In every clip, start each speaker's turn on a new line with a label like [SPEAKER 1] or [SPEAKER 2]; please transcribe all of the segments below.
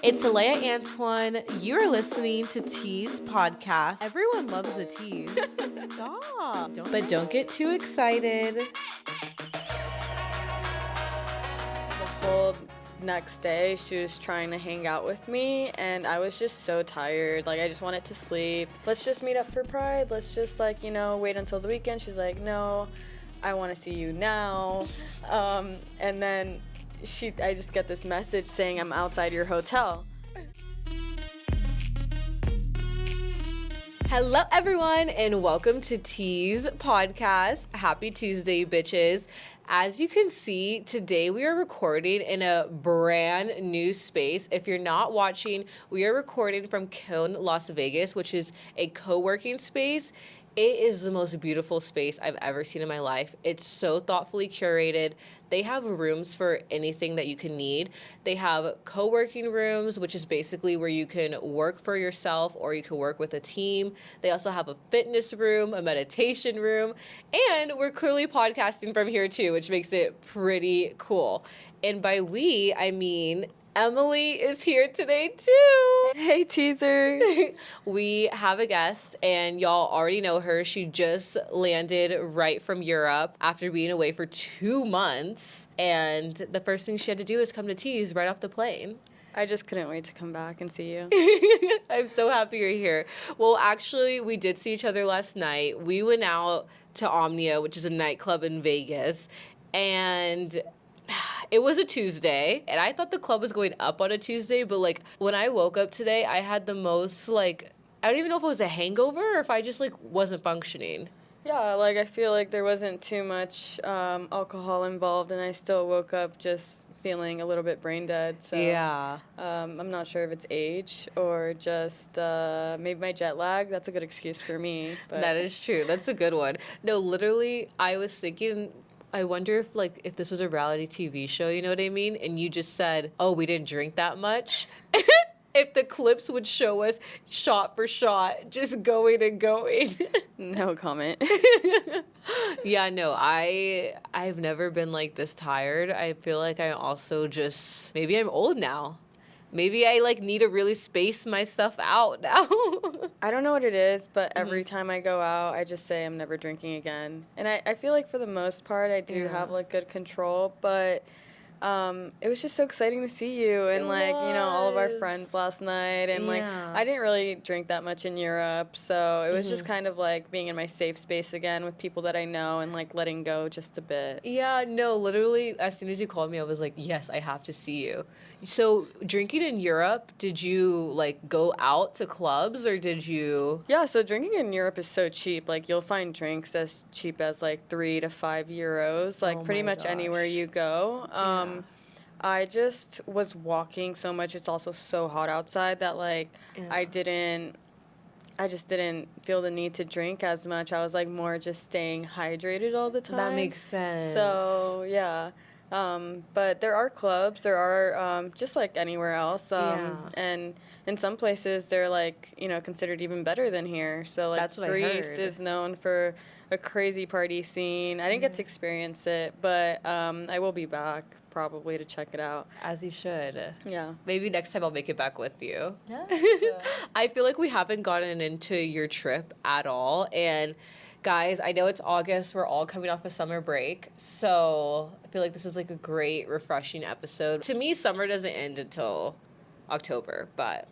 [SPEAKER 1] It's Alea Antoine. You're listening to Tease podcast.
[SPEAKER 2] Everyone loves a tease. Stop.
[SPEAKER 1] But don't get too excited.
[SPEAKER 3] The whole next day, she was trying to hang out with me, and I was just so tired. Like, I just wanted to sleep. Let's just meet up for Pride. Let's just, wait until the weekend. She's like, no, I want to see you now. And then I just get this message saying I'm outside your hotel.
[SPEAKER 1] Hello, everyone, and welcome to Tease podcast. Happy Tuesday, bitches. As you can see, today we are recording in a brand new space. If you're not watching, we are recording from Kiln, Las Vegas, which is a co-working space. It is the most beautiful space I've ever seen in my life. It's so thoughtfully curated. They have rooms for anything that you can need. They have co-working rooms, which is basically where you can work for yourself or you can work with a team. They also have a fitness room, a meditation room, and we're clearly podcasting from here too, which makes it pretty cool. And by we, I mean Emily is here today too.
[SPEAKER 3] Hey, teaser.
[SPEAKER 1] We have a guest, and y'all already know her. She just landed right from Europe after being away for 2 months. And the first thing she had to do is come to Tease right off the plane.
[SPEAKER 3] I just couldn't wait to come back and see you.
[SPEAKER 1] I'm so happy you're here. Well, actually, we did see each other last night. We went out to Omnia, which is a nightclub in Vegas, and it was a Tuesday, and I thought the club was going up on a Tuesday, but, when I woke up today, I had the most, I don't even know if it was a hangover or if I just, wasn't functioning.
[SPEAKER 3] Yeah, I feel like there wasn't too much alcohol involved, and I still woke up just feeling a little bit brain dead. So
[SPEAKER 1] Yeah.
[SPEAKER 3] I'm not sure if it's age or just maybe my jet lag. That's a good excuse for me. But
[SPEAKER 1] That is true. That's a good one. No, literally, I was thinking, I wonder if this was a reality TV show, you know what I mean? And you just said, oh, we didn't drink that much. If the clips would show us shot for shot, just going and going.
[SPEAKER 3] No comment.
[SPEAKER 1] Yeah, no, I've never been this tired. I feel like I also just, maybe I'm old now. Maybe I need to really space my stuff out now.
[SPEAKER 3] I don't know what it is, but every time I go out, I just say I'm never drinking again. And I feel like for the most part, I do have good control, but it was just so exciting to see you and all of our friends last night. And I didn't really drink that much in Europe, so it was just kind of being in my safe space again with people that I know and letting go just a bit.
[SPEAKER 1] Yeah, no, literally, as soon as you called me, I was like, yes, I have to see you. So, drinking in Europe, did you, go out to clubs, or did you?
[SPEAKER 3] Yeah, so drinking in Europe is so cheap. You'll find drinks as cheap as, 3 to 5 euros, pretty much anywhere you go. I just was walking so much. It's also so hot outside that, I just didn't feel the need to drink as much. I was, more just staying hydrated all the time.
[SPEAKER 1] That makes sense.
[SPEAKER 3] So, yeah. But there are clubs. There are, just like anywhere else. And in some places, they're, considered even better than here. So,
[SPEAKER 1] That's what
[SPEAKER 3] Greece
[SPEAKER 1] I heard.
[SPEAKER 3] is known for a crazy party scene. I didn't get to experience it, but I will be back probably to check it out.
[SPEAKER 1] As you should.
[SPEAKER 3] Yeah.
[SPEAKER 1] Maybe next time I'll make it back with you.
[SPEAKER 3] Yeah.
[SPEAKER 1] I feel like we haven't gotten into your trip at all. And guys, I know it's August. We're all coming off a summer break. So I feel like this is a great, refreshing episode. To me, summer doesn't end until October, but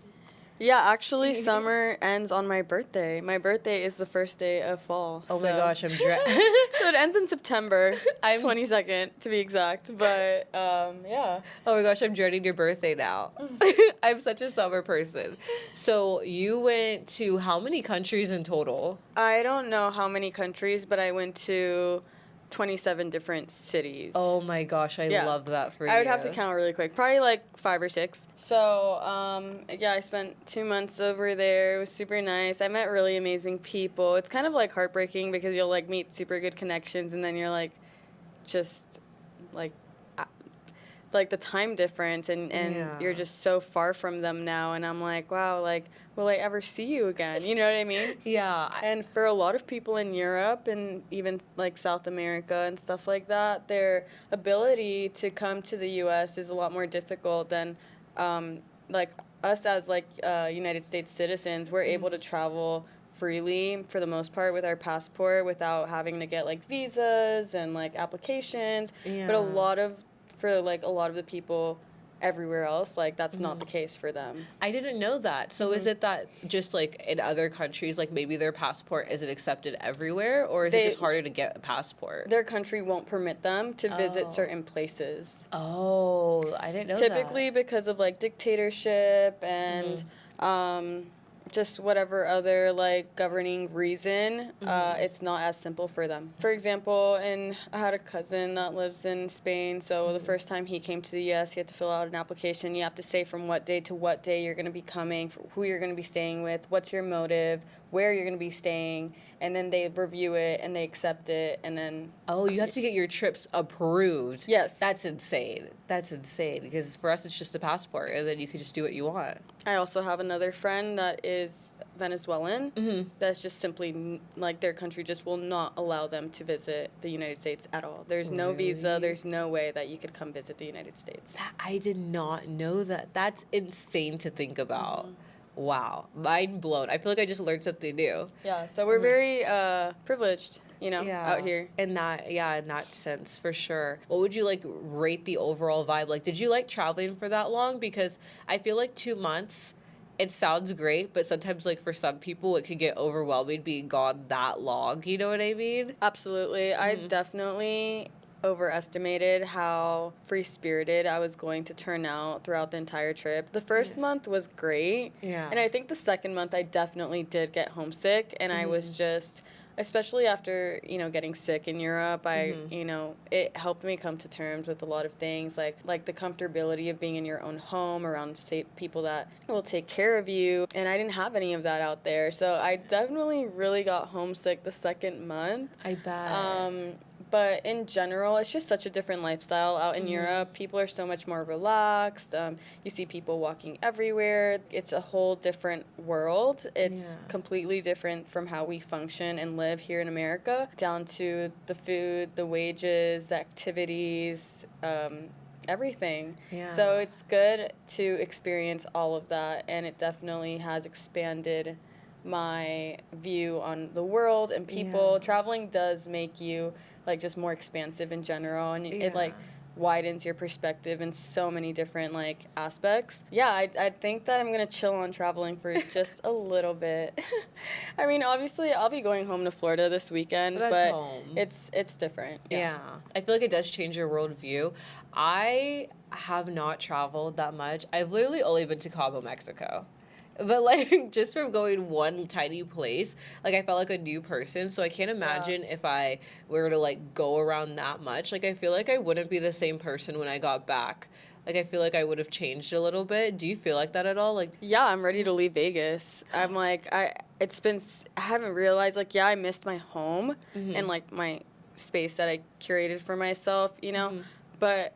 [SPEAKER 3] Yeah, actually, summer ends on my birthday. My birthday is the first day of fall.
[SPEAKER 1] oh my gosh, I'm
[SPEAKER 3] So it ends in September, 22nd to be exact. But yeah.
[SPEAKER 1] Oh my gosh, I'm dreading your birthday now. I'm such a summer person. So you went to how many countries in total?
[SPEAKER 3] I don't know how many countries, but I went to 27 different cities.
[SPEAKER 1] Oh my gosh, I love that for you.
[SPEAKER 3] I would have to count really quick. Probably 5 or 6. So, yeah, I spent 2 months over there. It was super nice. I met really amazing people. It's kind of heartbreaking because you'll meet super good connections and then you're just the time difference and you're just so far from them now, and I'm wow, will I ever see you again? You know what I mean?
[SPEAKER 1] Yeah.
[SPEAKER 3] And for a lot of people in Europe and even South America and stuff like that, their ability to come to the U.S. is a lot more difficult than like us as like United States citizens, we're able to travel freely for the most part with our passport without having to get like visas and like applications. But for like a lot of the people everywhere else, like that's not the case for them.
[SPEAKER 1] I didn't know that. So is it that just like in other countries, like maybe their passport isn't accepted everywhere, or is it just harder to get a passport?
[SPEAKER 3] Their country won't permit them to visit certain places.
[SPEAKER 1] Oh, I didn't know
[SPEAKER 3] Typically because of like dictatorship and just whatever other like governing reason, it's not as simple for them. For example, I had a cousin that lives in Spain, so the first time he came to the US, he had to fill out an application. You have to say from what day to what day you're going to be coming, who you're going to be staying with, what's your motive, where you're going to be staying, and then they review it and they accept it, and then...
[SPEAKER 1] Oh, you have to get your trips approved.
[SPEAKER 3] Yes.
[SPEAKER 1] That's insane. That's insane, because for us it's just a passport, and then you can just do what you want.
[SPEAKER 3] I also have another friend that is Venezuelan. That's just simply, like, their country just will not allow them to visit the United States at all. There's no visa. There's no way that you could come visit the United States.
[SPEAKER 1] I did not know that. That's insane to think about. Wow. Mind blown. I feel like I just learned something new.
[SPEAKER 3] Yeah, so we're very privileged, out here.
[SPEAKER 1] In that sense, for sure. What would you, like, rate the overall vibe? Like, did you like traveling for that long? Because I feel like 2 months, it sounds great, but sometimes, like, for some people, it could get overwhelming being gone that long. You know what I mean?
[SPEAKER 3] Absolutely. I definitely overestimated how free-spirited I was going to turn out throughout the entire trip. The first month was great.
[SPEAKER 1] Yeah.
[SPEAKER 3] And I think the second month I definitely did get homesick, and I was just, especially after, getting sick in Europe, it helped me come to terms with a lot of things, like the comfortability of being in your own home around safe people that will take care of you. And I didn't have any of that out there. So I definitely really got homesick the second month.
[SPEAKER 1] I bet.
[SPEAKER 3] But in general, it's just such a different lifestyle out in Europe. People are so much more relaxed. You see people walking everywhere. It's a whole different world. It's completely different from how we function and live here in America, down to the food, the wages, the activities, everything.
[SPEAKER 1] Yeah.
[SPEAKER 3] So it's good to experience all of that, and it definitely has expanded my view on the world and people.
[SPEAKER 1] Yeah.
[SPEAKER 3] Traveling does make you like just more expansive in general, and it like widens your perspective in so many different like aspects. Yeah, I think that I'm gonna chill on traveling for just a little bit. I mean, obviously I'll be going home to Florida this weekend, but
[SPEAKER 1] home.
[SPEAKER 3] It's different.
[SPEAKER 1] Yeah. I feel like it does change your worldview. I have not traveled that much. I've literally only been to Cabo, Mexico. But, like, just from going one tiny place, like, I felt like a new person. So I can't imagine if I were to, like, go around that much. Like, I feel like I wouldn't be the same person when I got back. Like, I feel like I would have changed a little bit. Do you feel like that at all? Like,
[SPEAKER 3] yeah, I'm ready to leave Vegas. I'm like, I haven't realized, like, I missed my home and, like, my space that I curated for myself, But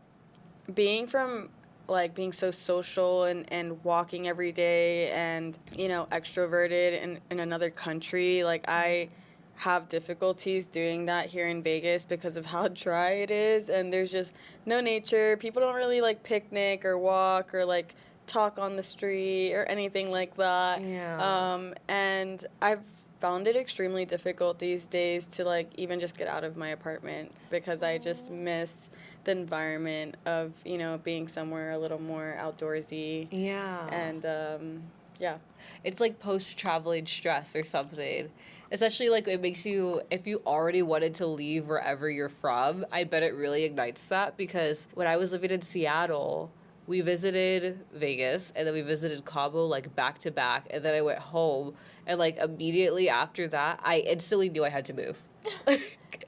[SPEAKER 3] being so social and walking every day and, extroverted in another country, like, I have difficulties doing that here in Vegas because of how dry it is, and there's just no nature. People don't really, like, picnic or walk or, like, talk on the street or anything like that.
[SPEAKER 1] Yeah.
[SPEAKER 3] And I've found it extremely difficult these days to, like, even just get out of my apartment because I just miss the environment of, being somewhere a little more outdoorsy.
[SPEAKER 1] Yeah.
[SPEAKER 3] And, yeah.
[SPEAKER 1] It's like post-traveling stress or something. Especially, like, it makes you, if you already wanted to leave wherever you're from, I bet it really ignites that, because when I was living in Seattle, we visited Vegas, and then we visited Cabo, like, back to back, and then I went home, and, like, immediately after that, I instantly knew I had to move.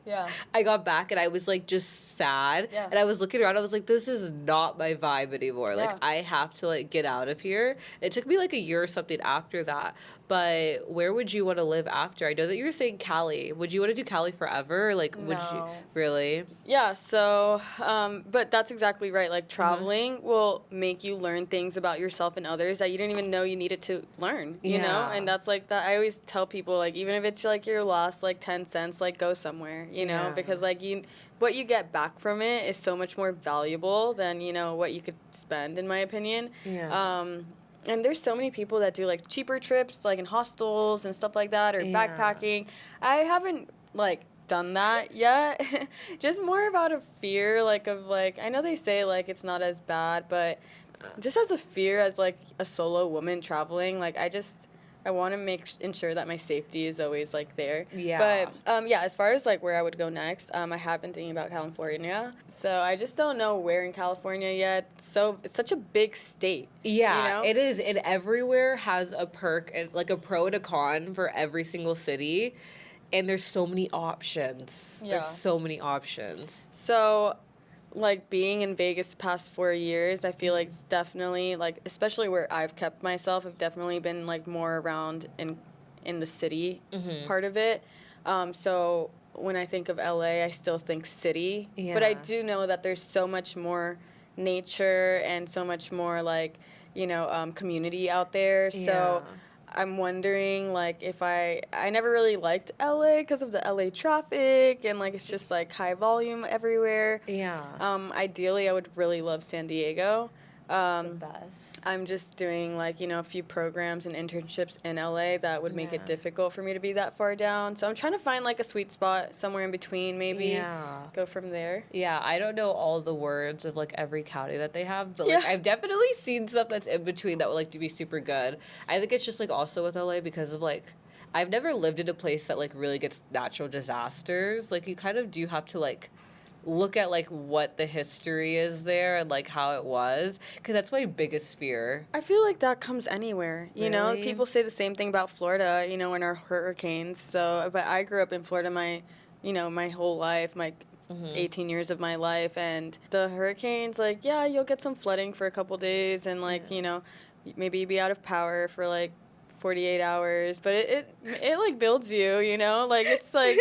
[SPEAKER 3] Yeah.
[SPEAKER 1] I got back, and I was, like, just sad,
[SPEAKER 3] Yeah.
[SPEAKER 1] and I was looking around, I was like, this is not my vibe anymore. Like,
[SPEAKER 3] Yeah.
[SPEAKER 1] I have to, like, get out of here. It took me, like, a year or something after that, but where would you want to live after? I know that you were saying Cali. Would you want to do Cali forever? Like, would you,
[SPEAKER 3] No.
[SPEAKER 1] really?
[SPEAKER 3] Yeah, so, but that's exactly right. Like, traveling will make you learn things about yourself and others that you didn't even know you needed to learn,
[SPEAKER 1] Yeah.
[SPEAKER 3] And that's, like, that I always tell people, like, even if it's, like, your last, like, 10 cents, like, go somewhere, you know,
[SPEAKER 1] Yeah.
[SPEAKER 3] because like what you get back from it is so much more valuable than, you know, what you could spend, in my opinion.
[SPEAKER 1] Yeah.
[SPEAKER 3] And there's so many people that do like cheaper trips, like in hostels and stuff like that, or
[SPEAKER 1] Yeah.
[SPEAKER 3] backpacking. I haven't like done that yet. Just more about a fear, like of like, I know they say like it's not as bad, but just as a fear as like a solo woman traveling, like I want to ensure that my safety is always like there.
[SPEAKER 1] Yeah.
[SPEAKER 3] But yeah, as far as like where I would go next, I have been thinking about California. So I just don't know where in California yet. So it's such a big state.
[SPEAKER 1] Yeah,
[SPEAKER 3] you know?
[SPEAKER 1] it is. And everywhere has a perk and like a pro and a con for every single city. And there's so many options.
[SPEAKER 3] Yeah.
[SPEAKER 1] There's so many options.
[SPEAKER 3] So, like being in Vegas the past 4 years, I feel like it's definitely like, especially where I've kept myself, I've definitely been like more around in the city part of it. So when I think of LA, I still think city, but I
[SPEAKER 1] Yeah.
[SPEAKER 3] do know that there's so much more nature and so much more like, you know, community out there. So
[SPEAKER 1] Yeah.
[SPEAKER 3] I'm wondering, like, if I never really liked LA because of the LA traffic and, like, it's just, like, high volume everywhere.
[SPEAKER 1] Yeah.
[SPEAKER 3] Ideally, I would really love San Diego.
[SPEAKER 1] The best.
[SPEAKER 3] I'm just doing, like, you know, a few programs and internships in LA that would make it
[SPEAKER 1] Yeah.
[SPEAKER 3] difficult for me to be that far down. So I'm trying to find, like, a sweet spot somewhere in between, maybe.
[SPEAKER 1] Yeah.
[SPEAKER 3] Go from there.
[SPEAKER 1] Yeah, I don't know all the words of like every county that they have, but like
[SPEAKER 3] Yeah.
[SPEAKER 1] I've definitely seen stuff that's in between that would like to be super good. I think it's just like also with LA because of like I've never lived in a place that like really gets natural disasters. Like you kind of do have to like look at like what the history is there and like how it was because that's my biggest fear.
[SPEAKER 3] I feel like that comes anywhere, you know?
[SPEAKER 1] Really?
[SPEAKER 3] People say the same thing about Florida, you know, in our hurricanes. So, but I grew up in Florida my whole life, 18 years of my life, and the hurricanes, like, yeah, you'll get some flooding for a couple days and, like, you know, maybe you'd be out of power for, like, 48 hours, but it like, builds you, you know? Like, it's, like,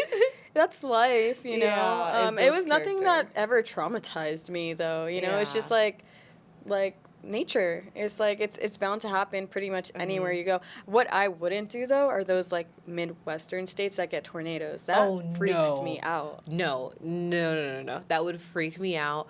[SPEAKER 3] that's life, you know?
[SPEAKER 1] Yeah, it
[SPEAKER 3] It was
[SPEAKER 1] builds
[SPEAKER 3] nothing
[SPEAKER 1] character.
[SPEAKER 3] that ever traumatized me, though, you know? It's
[SPEAKER 1] Yeah.
[SPEAKER 3] just, like nature. It's like it's bound to happen pretty much anywhere you go. What I wouldn't do though are those like midwestern states that get tornadoes. That freaks me out.
[SPEAKER 1] No, no, no, no, no. That would freak me out.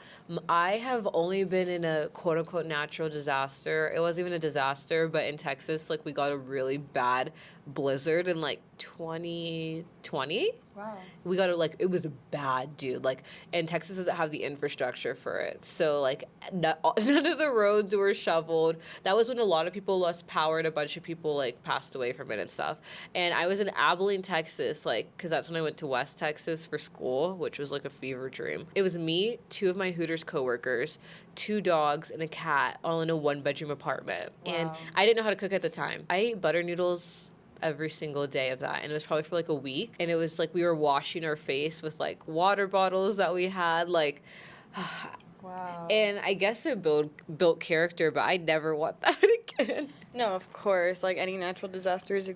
[SPEAKER 1] I have only been in a quote unquote natural disaster. It wasn't even a disaster, but in Texas, like we got a really bad blizzard in like 2020.
[SPEAKER 3] Wow.
[SPEAKER 1] We got to like it was bad, dude. Like, and Texas doesn't have the infrastructure for it, so like none of the roads were shoveled. That was when a lot of people lost power and a bunch of people like passed away from it and stuff. And I was in Abilene, Texas, like because that's when I went to West Texas for school, which was like a fever dream. It was me, two of my Hooters coworkers, two dogs, and a cat, all in a one-bedroom apartment. And
[SPEAKER 3] Wow.
[SPEAKER 1] I didn't know how to cook at the time. I ate butter noodles every single day of that, and it was probably for like a week, and it was like we were washing our face with like water bottles that we had like
[SPEAKER 3] Wow.
[SPEAKER 1] and I guess it built character, but I never want that again.
[SPEAKER 3] No, of course. Like any natural disaster is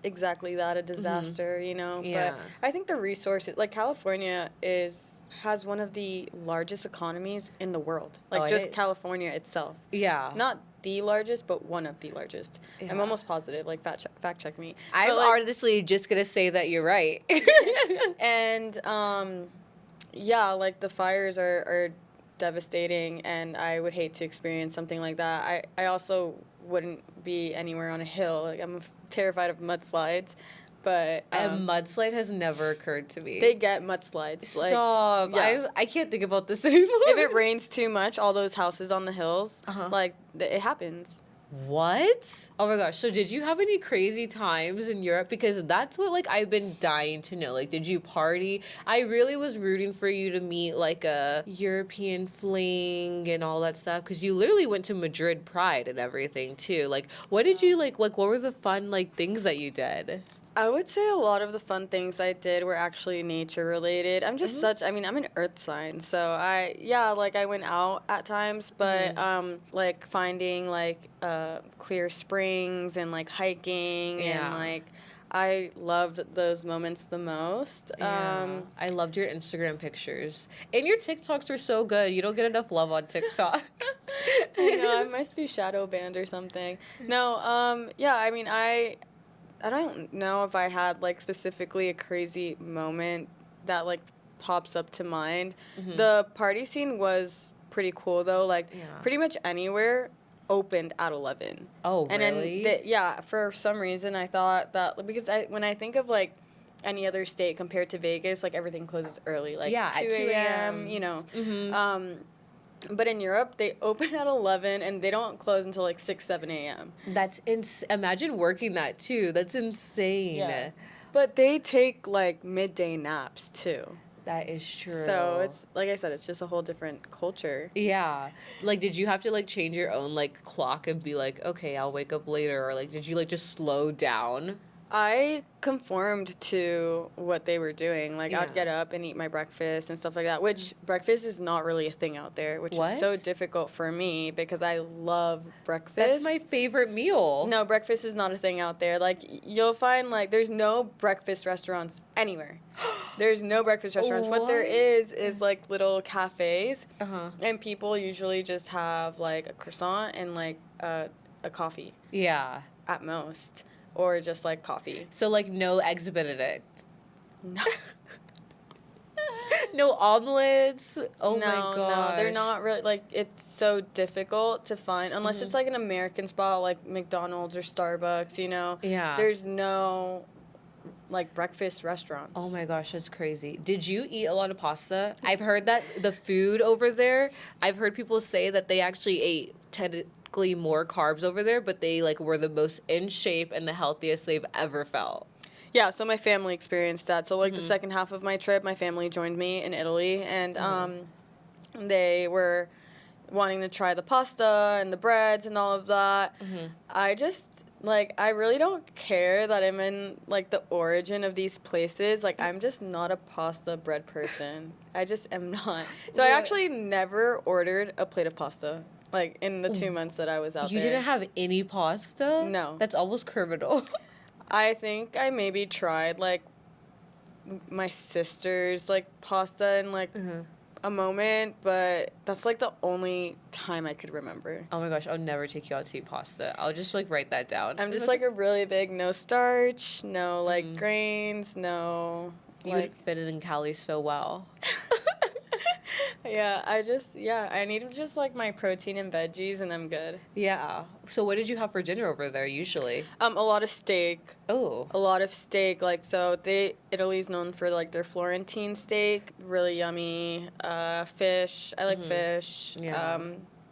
[SPEAKER 3] exactly that, a disaster, you know.
[SPEAKER 1] Yeah.
[SPEAKER 3] But I think the resources, like California, has one of the largest economies in the world. Like
[SPEAKER 1] I
[SPEAKER 3] just
[SPEAKER 1] didn't-
[SPEAKER 3] California itself.
[SPEAKER 1] Yeah.
[SPEAKER 3] Not the largest, but one of the largest.
[SPEAKER 1] Yeah.
[SPEAKER 3] I'm almost positive. Like fact check me.
[SPEAKER 1] I'm
[SPEAKER 3] But, like,
[SPEAKER 1] honestly just gonna say that you're right.
[SPEAKER 3] and yeah, like the fires are devastating, and I would hate to experience something like that. I also wouldn't be anywhere on a hill. Like I'm terrified of mudslides, but
[SPEAKER 1] A mudslide has never occurred to me.
[SPEAKER 3] they get mudslides. Like,
[SPEAKER 1] Stop.
[SPEAKER 3] yeah.
[SPEAKER 1] I can't think about this anymore.
[SPEAKER 3] if it rains too much, all those houses on the hills, like it happens.
[SPEAKER 1] What? Oh my gosh. So did you have any crazy times in Europe? Because that's what like I've been dying to know. Like, did you party? I really was rooting for you to meet like a European fling and all that stuff. Because you literally went to Madrid Pride and everything too. Like, what did you like what were the fun like things that you did?
[SPEAKER 3] I would say a lot of the fun things I did were actually nature related. I'm just I'm an earth sign. So I went out at times, but like finding like clear springs and like hiking and like I loved those moments the most.
[SPEAKER 1] I loved your Instagram pictures. And your TikToks were so good. You don't get enough love on TikTok.
[SPEAKER 3] I know, I must be shadow banned or something. No, yeah, I mean I don't know if I had like specifically a crazy moment that like pops up to mind. The party scene was pretty cool though. Like pretty much anywhere opened at 11.
[SPEAKER 1] Oh,
[SPEAKER 3] and
[SPEAKER 1] really?
[SPEAKER 3] Then for some reason I thought that, because when I think of like any other state compared to Vegas, like everything closes early, like 2
[SPEAKER 1] at 2
[SPEAKER 3] a.m. You know. But in Europe, they open at 11 and they don't close until like 6, 7 a.m.
[SPEAKER 1] That's imagine working that too. That's insane.
[SPEAKER 3] Yeah. But they take like midday naps too.
[SPEAKER 1] That is true.
[SPEAKER 3] So it's, like I said, it's just a whole different culture.
[SPEAKER 1] Yeah. Like, did you have to like change your own like clock and be like, okay, I'll wake up later, or like did you like just slow down?
[SPEAKER 3] I conformed to what they were doing. Like,
[SPEAKER 1] Yeah.
[SPEAKER 3] I'd get up and eat my breakfast and stuff like that, which breakfast is not really a thing out there, which is so difficult for me because I love breakfast.
[SPEAKER 1] That's my favorite meal.
[SPEAKER 3] No, breakfast is not a thing out there. Like, you'll find, like, there's no breakfast restaurants anywhere. There's no breakfast restaurants. What there is, like, little cafes. And people usually just have, like, a croissant and, like, a coffee.
[SPEAKER 1] Yeah.
[SPEAKER 3] At most. Or just, like, coffee.
[SPEAKER 1] So, like, no eggs Benedict?
[SPEAKER 3] No.
[SPEAKER 1] No omelets? Oh my gosh.
[SPEAKER 3] No, they're not really, like, it's so difficult to find, unless it's, like, an American spot, like McDonald's or Starbucks, you know?
[SPEAKER 1] Yeah.
[SPEAKER 3] There's no, like, breakfast restaurants.
[SPEAKER 1] Oh my gosh, that's crazy. Did you eat a lot of pasta? I've heard that the food over there, I've heard people say that they actually ate technically more carbs over there, but they, like, were the most in shape and the healthiest they've ever felt.
[SPEAKER 3] Yeah, so my family experienced that. So, like, the second half of my trip, my family joined me in Italy, and they were wanting to try the pasta and the breads and all of that. I just, like, I really don't care that I'm in, like, the origin of these places. Like, I'm just not a pasta bread person. I just am not. So I actually never ordered a plate of pasta, like, in the 2 months that I was out there.
[SPEAKER 1] You didn't have any pasta?
[SPEAKER 3] No.
[SPEAKER 1] That's almost criminal.
[SPEAKER 3] I think I maybe tried, like, my sister's, like, pasta in, like, a moment, but that's, like, the only time I could remember.
[SPEAKER 1] Oh my gosh, I'll never take you out to eat pasta. I'll just, like, write that down.
[SPEAKER 3] I'm just, like, a really big no starch, no, like, grains, no,
[SPEAKER 1] You
[SPEAKER 3] like...
[SPEAKER 1] would fit it in Cali so well.
[SPEAKER 3] Yeah, I need just, like, my protein and veggies, and I'm good.
[SPEAKER 1] Yeah. So what did you have for dinner over there usually?
[SPEAKER 3] A lot of steak.
[SPEAKER 1] Oh.
[SPEAKER 3] A lot of steak, like, so Italy's known for, like, their Florentine steak, really yummy. Fish, I like fish.
[SPEAKER 1] Yeah.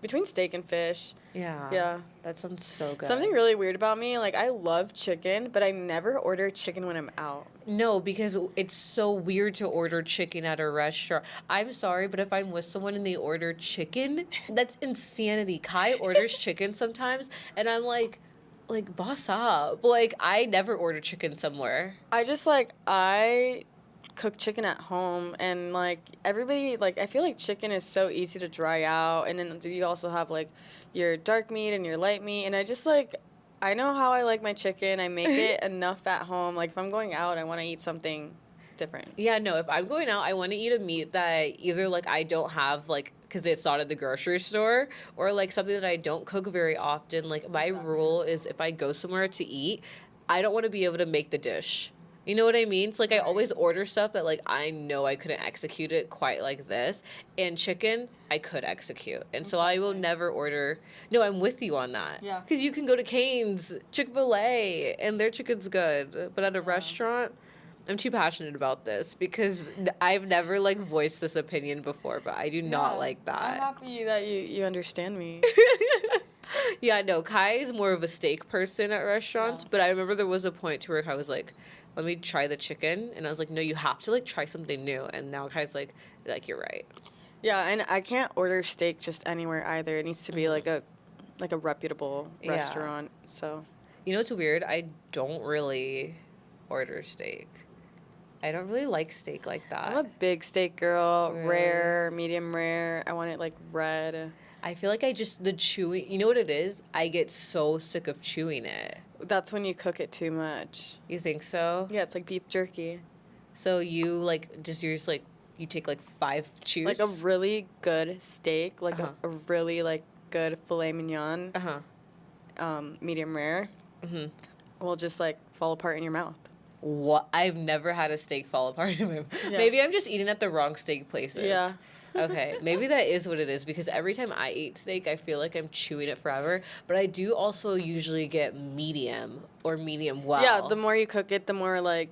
[SPEAKER 3] Between steak and fish.
[SPEAKER 1] Yeah.
[SPEAKER 3] Yeah.
[SPEAKER 1] That sounds so good.
[SPEAKER 3] Something really weird about me, like, I love chicken, but I never order chicken when I'm out.
[SPEAKER 1] No, because it's so weird to order chicken at a restaurant. I'm sorry, but if I'm with someone and they order chicken, that's insanity. Kai orders chicken sometimes, and I'm like, boss up. Like, I never order chicken somewhere.
[SPEAKER 3] I just, like, I cook chicken at home, and, like, everybody, like, I feel like chicken is so easy to dry out, and then you also have, like, your dark meat and your light meat, and I just, like, I know how I like my chicken. I make it enough at home. Like, if I'm going out, I want to eat something different.
[SPEAKER 1] Yeah, no, if I'm going out, I want to eat a meat that either, like, I don't have, like, because it's not at the grocery store, or, like, something that I don't cook very often. Like, my rule is if I go somewhere to eat, I don't want to be able to make the dish. You know what I mean? It's like I always order stuff that, like, I know I couldn't execute it quite like this. And chicken, I could execute. And so I will never order. No, I'm with you on that.
[SPEAKER 3] Yeah.
[SPEAKER 1] Because you can go to Cane's, Chick-fil-A, and their chicken's good. But at a restaurant, I'm too passionate about this because I've never, like, voiced this opinion before, but I do not like that.
[SPEAKER 3] I'm happy that you understand me.
[SPEAKER 1] Yeah, no, Kai is more of a steak person at restaurants, but I remember there was a point to where Kai was like, let me try the chicken, and I was like, no, you have to, like, try something new, and now Kai's like, you're right.
[SPEAKER 3] Yeah, and I can't order steak just anywhere either. It needs to be, like, a reputable restaurant, so.
[SPEAKER 1] You know what's weird? I don't really order steak. I don't really like steak like that.
[SPEAKER 3] I'm a big steak girl,
[SPEAKER 1] Really?
[SPEAKER 3] rare, medium rare. I want it, like, red.
[SPEAKER 1] I feel like the chewing, you know what it is? I get so sick of chewing it.
[SPEAKER 3] That's when you cook it too much.
[SPEAKER 1] You think so?
[SPEAKER 3] Yeah, it's like beef jerky.
[SPEAKER 1] So you, like, you're just, like, you take, like, 5 chews?
[SPEAKER 3] Like a really good steak, like
[SPEAKER 1] Uh-huh.
[SPEAKER 3] a really, like, good filet mignon,
[SPEAKER 1] Uh-huh.
[SPEAKER 3] medium rare,
[SPEAKER 1] Mm-hmm.
[SPEAKER 3] will just, like, fall apart in your mouth.
[SPEAKER 1] What? I've never had a steak fall apart in my mouth.
[SPEAKER 3] Yeah.
[SPEAKER 1] Maybe I'm just eating at the wrong steak places.
[SPEAKER 3] Yeah.
[SPEAKER 1] Okay, maybe that is what it is because every time I eat steak, I feel like I'm chewing it forever. But I do also usually get medium or medium well.
[SPEAKER 3] Yeah, the more you cook it, the more, like,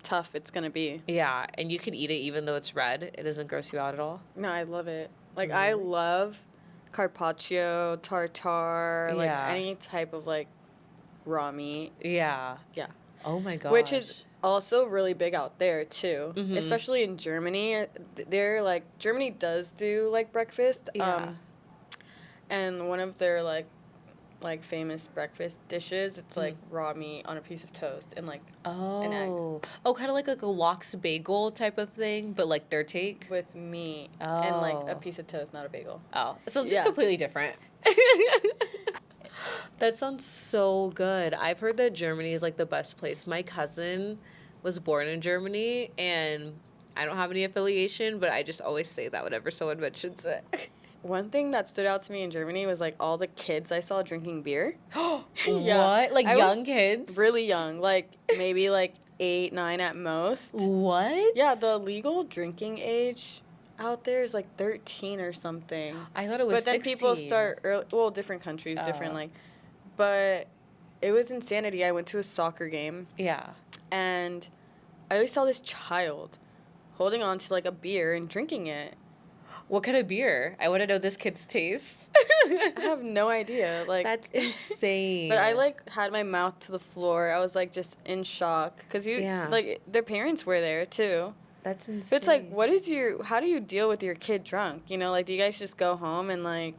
[SPEAKER 3] tough it's gonna be.
[SPEAKER 1] Yeah, and you can eat it even though it's red. It doesn't gross you out at all.
[SPEAKER 3] No, I love it. Like, I love carpaccio, tartare, like,
[SPEAKER 1] Yeah.
[SPEAKER 3] any type of, like, raw meat.
[SPEAKER 1] Yeah.
[SPEAKER 3] Yeah.
[SPEAKER 1] Oh my gosh.
[SPEAKER 3] Which is also really big out there, too.
[SPEAKER 1] Mhm.
[SPEAKER 3] Especially in Germany. They're, like, Germany does do, like, breakfast.
[SPEAKER 1] Yeah.
[SPEAKER 3] And one of their, like famous breakfast dishes, it's, like, raw meat on a piece of toast and, like, an egg.
[SPEAKER 1] Oh, kind of like a lox bagel type of thing, but like their take.
[SPEAKER 3] With meat and, like, a
[SPEAKER 1] Oh.
[SPEAKER 3] piece of toast, not a bagel.
[SPEAKER 1] Oh, so just
[SPEAKER 3] Yeah.
[SPEAKER 1] completely different. That sounds so good. I've heard that Germany is like the best place. My cousin was born in Germany, and I don't have any affiliation, but I just always say that whenever someone mentions it.
[SPEAKER 3] One thing that stood out to me in Germany was, like, all the kids I saw drinking beer.
[SPEAKER 1] What? Like
[SPEAKER 3] I
[SPEAKER 1] young kids?
[SPEAKER 3] Really young, like, maybe, like, 8, 9 at most.
[SPEAKER 1] What?
[SPEAKER 3] Yeah, the legal drinking age out there is, like, 13 or something.
[SPEAKER 1] I thought it was
[SPEAKER 3] But then
[SPEAKER 1] 16.
[SPEAKER 3] people start early, well, different countries, different,
[SPEAKER 1] Oh.
[SPEAKER 3] like, but it was insanity. I went to a soccer game,
[SPEAKER 1] Yeah.
[SPEAKER 3] and I always saw this child holding on to, like, a beer and drinking it.
[SPEAKER 1] What kind of beer? I want to know this kid's taste.
[SPEAKER 3] I have no idea. Like,
[SPEAKER 1] That's insane.
[SPEAKER 3] but I, like, had my mouth to the floor. I was, like, just in shock. Because
[SPEAKER 1] Yeah.
[SPEAKER 3] like, their parents were there, too.
[SPEAKER 1] That's insane.
[SPEAKER 3] But it's, like, how do you deal with your kid drunk? You know, like, do you guys just go home and, like...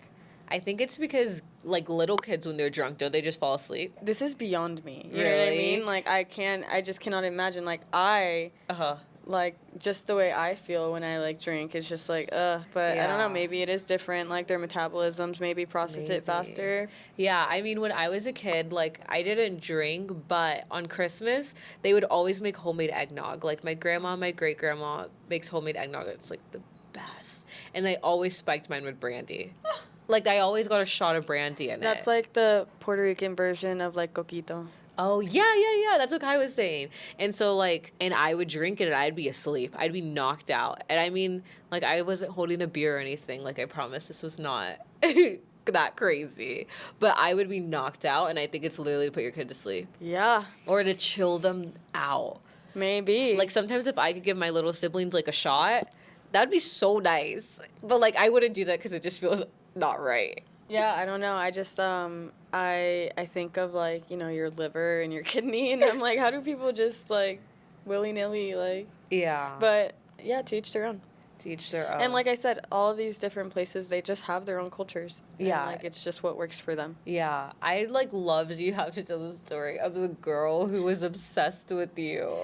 [SPEAKER 1] I think it's because, like, little kids, when they're drunk, don't they just fall asleep?
[SPEAKER 3] This is beyond me. You know what I
[SPEAKER 1] Really?
[SPEAKER 3] mean? Like, I just cannot imagine. Like,
[SPEAKER 1] Uh-huh.
[SPEAKER 3] like, just the way I feel when I, like, drink is just like, ugh. But I don't know,
[SPEAKER 1] Yeah.
[SPEAKER 3] maybe it is different. Like, their metabolisms maybe process it faster.
[SPEAKER 1] Yeah, I mean, when I was a kid, like, I didn't drink, but on Christmas, they would always make homemade eggnog. Like, my grandma, my great-grandma makes homemade eggnog. It's, like, the best. And they always spiked mine with brandy. Like, I always got a shot of brandy in it.
[SPEAKER 3] That's like the Puerto Rican version of, like, coquito.
[SPEAKER 1] Oh, yeah. That's what Kai was saying. And so, like, and I would drink it and I'd be asleep. I'd be knocked out. And I mean, like, I wasn't holding a beer or anything. Like, I promise this was not that crazy. But I would be knocked out, and I think it's literally to put your kid to sleep.
[SPEAKER 3] Yeah,
[SPEAKER 1] Or to chill them out.
[SPEAKER 3] maybe.
[SPEAKER 1] Like, sometimes if I could give my little siblings, like, a shot, that'd be so nice. But, like, I wouldn't do that because it just feels not right.
[SPEAKER 3] Yeah, I don't know. I just I think of, like, you know, your liver and your kidney, and I'm like, how do people just, like, willy-nilly, like...
[SPEAKER 1] Yeah.
[SPEAKER 3] But yeah, to each their own.
[SPEAKER 1] To each their own.
[SPEAKER 3] And like I said, all of these different places, they just have their own cultures. And,
[SPEAKER 1] Yeah.
[SPEAKER 3] like, it's just what works for them.
[SPEAKER 1] Yeah, I, like, loved you have to tell the story of the girl who was obsessed with you.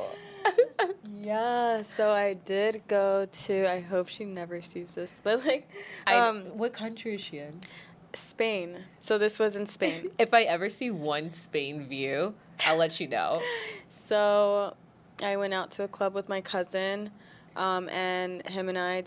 [SPEAKER 3] Yeah, so I did go to, I hope she never sees this, but, like,
[SPEAKER 1] What country is she in?
[SPEAKER 3] Spain. So this was in Spain.
[SPEAKER 1] If I ever see one Spain view, I'll let you know.
[SPEAKER 3] So I went out to a club with my cousin, and him and I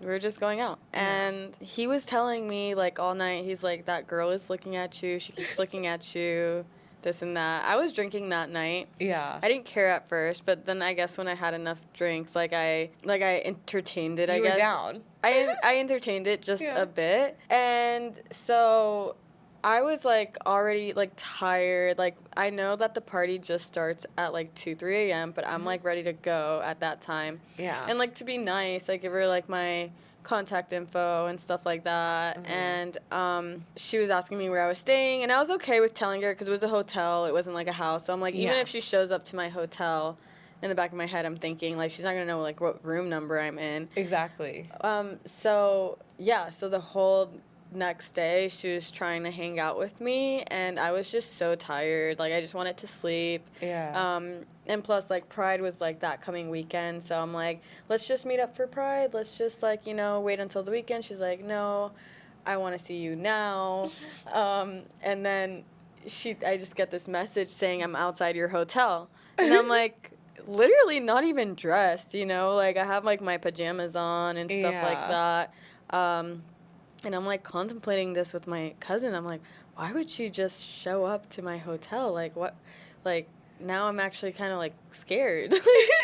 [SPEAKER 3] we were just going out. And he was telling me, like, all night, he's like, that girl is looking at you, she keeps looking at you, this and that. I was drinking that night.
[SPEAKER 1] Yeah.
[SPEAKER 3] I didn't care at first, but then I guess when I had enough drinks, I entertained it, I
[SPEAKER 1] You
[SPEAKER 3] guess.
[SPEAKER 1] were down.
[SPEAKER 3] I entertained it just a bit. And so I was, like, already, like, tired. Like, I know that the party just starts at, like, 2, 3 a.m., but I'm, like, ready to go at that time.
[SPEAKER 1] Yeah.
[SPEAKER 3] And, like, to be nice, I give her, like, my contact info and stuff like that. And she was asking me where I was staying, and I was okay with telling her because it was a hotel. It wasn't, like, a house. So I'm like, even
[SPEAKER 1] Yeah.
[SPEAKER 3] if she shows up to my hotel, in the back of my head, I'm thinking, like, she's not going to know, like, what room number I'm in.
[SPEAKER 1] Exactly.
[SPEAKER 3] So the whole next day, she was trying to hang out with me, and I was just so tired. Like, I just wanted to sleep.
[SPEAKER 1] Yeah.
[SPEAKER 3] And plus, like, Pride was, like, that coming weekend, so I'm like, let's just meet up for Pride. Let's just, like, you know, wait until the weekend. She's like, no, I want to see you now. And then I just get this message saying I'm outside your hotel. And I'm like... literally not even dressed, you know, like I have like my pajamas on and stuff like that, and I'm like contemplating this with my cousin. I'm like, why would she just show up to my hotel? Like, what, like, now I'm actually kind of like scared.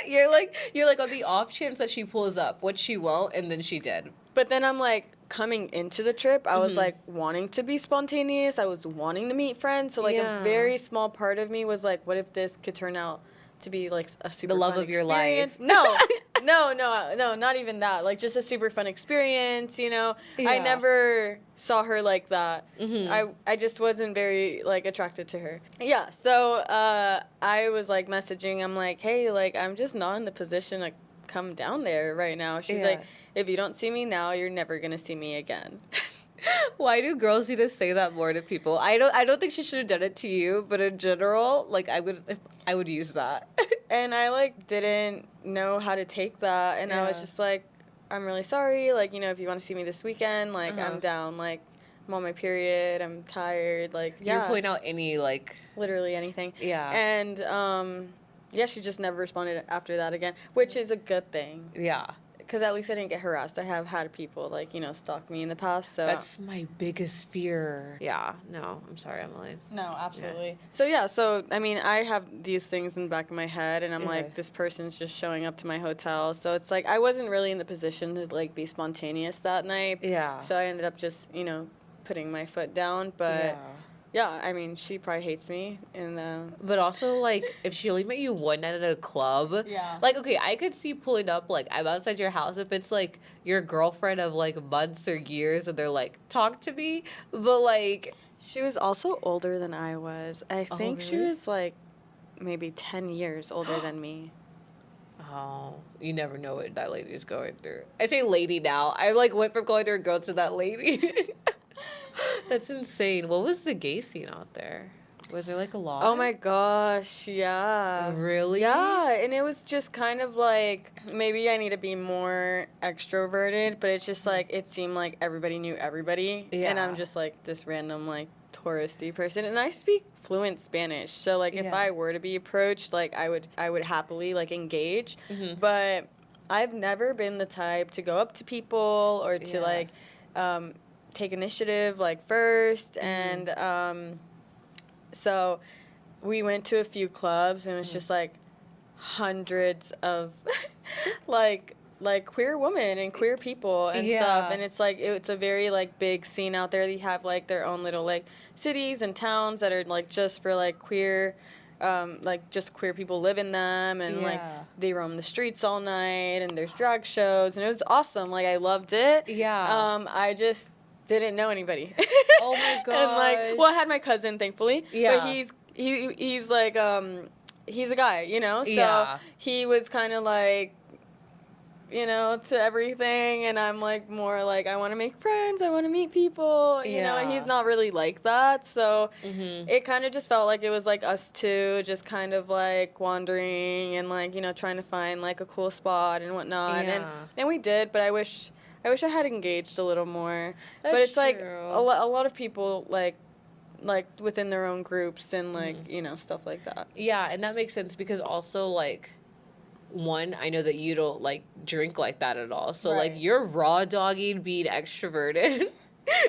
[SPEAKER 1] you're like on the off chance that she pulls up, which she won't, and then she did.
[SPEAKER 3] But then I'm like, coming into the trip, I was
[SPEAKER 1] Mm-hmm.
[SPEAKER 3] like wanting to be spontaneous. I was wanting to meet friends. So like
[SPEAKER 1] Yeah.
[SPEAKER 3] a very small part of me was like, what if this could turn out to be like a super
[SPEAKER 1] The love
[SPEAKER 3] fun
[SPEAKER 1] of your
[SPEAKER 3] experience?
[SPEAKER 1] life.
[SPEAKER 3] No, not even that. Like just a super fun experience, you know? I
[SPEAKER 1] Yeah.
[SPEAKER 3] never saw her like that.
[SPEAKER 1] Mm-hmm.
[SPEAKER 3] I just wasn't very like attracted to her. Yeah, so I was like messaging. I'm like, hey, like I'm just not in the position to come down there right now. She's
[SPEAKER 1] Yeah.
[SPEAKER 3] like, if you don't see me now, you're never gonna see me again.
[SPEAKER 1] Why do girls need to say that more to people? I don't think she should have done it to you, but in general, like I would use that.
[SPEAKER 3] And I like didn't know how to take that, and I was
[SPEAKER 1] Yeah.
[SPEAKER 3] just like, I'm really sorry. Like, you know, if you want to see me this weekend, like
[SPEAKER 1] Uh-huh.
[SPEAKER 3] I'm down. Like I'm on my period. I'm tired. Like
[SPEAKER 1] You're
[SPEAKER 3] yeah,
[SPEAKER 1] pulling out any like
[SPEAKER 3] literally anything.
[SPEAKER 1] yeah.
[SPEAKER 3] And yeah, she just never responded after that again, which is a good thing.
[SPEAKER 1] Yeah.
[SPEAKER 3] Because at least I didn't get harassed. I have had people, like, you know, stalk me in the past, so...
[SPEAKER 1] That's my biggest fear. Yeah. No, I'm sorry, Emily.
[SPEAKER 3] No, absolutely. Yeah. So, I mean, I have these things in the back of my head, and I'm
[SPEAKER 1] Okay.
[SPEAKER 3] like, this person's just showing up to my hotel. So it's like, I wasn't really in the position to, like, be spontaneous that night.
[SPEAKER 1] Yeah.
[SPEAKER 3] So I ended up just, you know, putting my foot down. But, yeah, I mean, she probably hates me. And,
[SPEAKER 1] But also, like, if she only met you one night at a club,
[SPEAKER 3] Yeah.
[SPEAKER 1] like, okay, I could see pulling up, like, I'm outside your house if it's, like, your girlfriend of, like, months or years and they're, like, talk to me. But, like,
[SPEAKER 3] she was also older than I was. I think she
[SPEAKER 1] really?
[SPEAKER 3] was, like, maybe 10 years older than me.
[SPEAKER 1] oh, you never know what that lady is going through. I say lady now. I, like, went from calling her a girl to that lady. That's insane. What was the gay scene out there? Was there, like, a lot?
[SPEAKER 3] Oh my gosh, yeah.
[SPEAKER 1] Really?
[SPEAKER 3] Yeah, and it was just kind of like maybe I need to be more extroverted, but it's just like it seemed like everybody knew everybody. And I'm
[SPEAKER 1] Yeah.
[SPEAKER 3] just like this random like touristy person, and I speak fluent Spanish. So like if
[SPEAKER 1] Yeah.
[SPEAKER 3] I were to be approached, like I would happily like engage.
[SPEAKER 1] Mhm.
[SPEAKER 3] But I've never been the type to go up to people or to
[SPEAKER 1] Yeah.
[SPEAKER 3] like take initiative like first and so we went to a few clubs and it was just like hundreds of like queer women and queer people and stuff,
[SPEAKER 1] Yeah.
[SPEAKER 3] and it's like it's a very like big scene out there. They have like their own little like cities and towns that are like just for like queer like just queer people live in them, and like
[SPEAKER 1] Yeah.
[SPEAKER 3] they roam the streets all night and there's drag shows, and it was awesome. Like I loved it.
[SPEAKER 1] Yeah.
[SPEAKER 3] I just didn't know anybody.
[SPEAKER 1] Oh my
[SPEAKER 3] And like,
[SPEAKER 1] gosh.
[SPEAKER 3] well, I had my cousin, thankfully.
[SPEAKER 1] Yeah.
[SPEAKER 3] But he's like he's a guy, you know. So
[SPEAKER 1] Yeah.
[SPEAKER 3] he was kind of like, you know, to everything, and I'm like more like I want to make friends, I want to meet people, you know. And
[SPEAKER 1] Yeah.
[SPEAKER 3] he's not really like that, so
[SPEAKER 1] Mhm.
[SPEAKER 3] it kind of just felt like it was like us two, just kind of like wandering and like, you know, trying to find like a cool spot and whatnot.
[SPEAKER 1] Yeah.
[SPEAKER 3] And we did, but I wish I had engaged a little more. But
[SPEAKER 1] That's
[SPEAKER 3] it's like
[SPEAKER 1] true.
[SPEAKER 3] a lot of people like within their own groups and like you know, stuff like that.
[SPEAKER 1] Yeah, and that makes sense because also like one, I know that you don't like drink like that at all. So like
[SPEAKER 3] Right.
[SPEAKER 1] you're raw dogging being extroverted.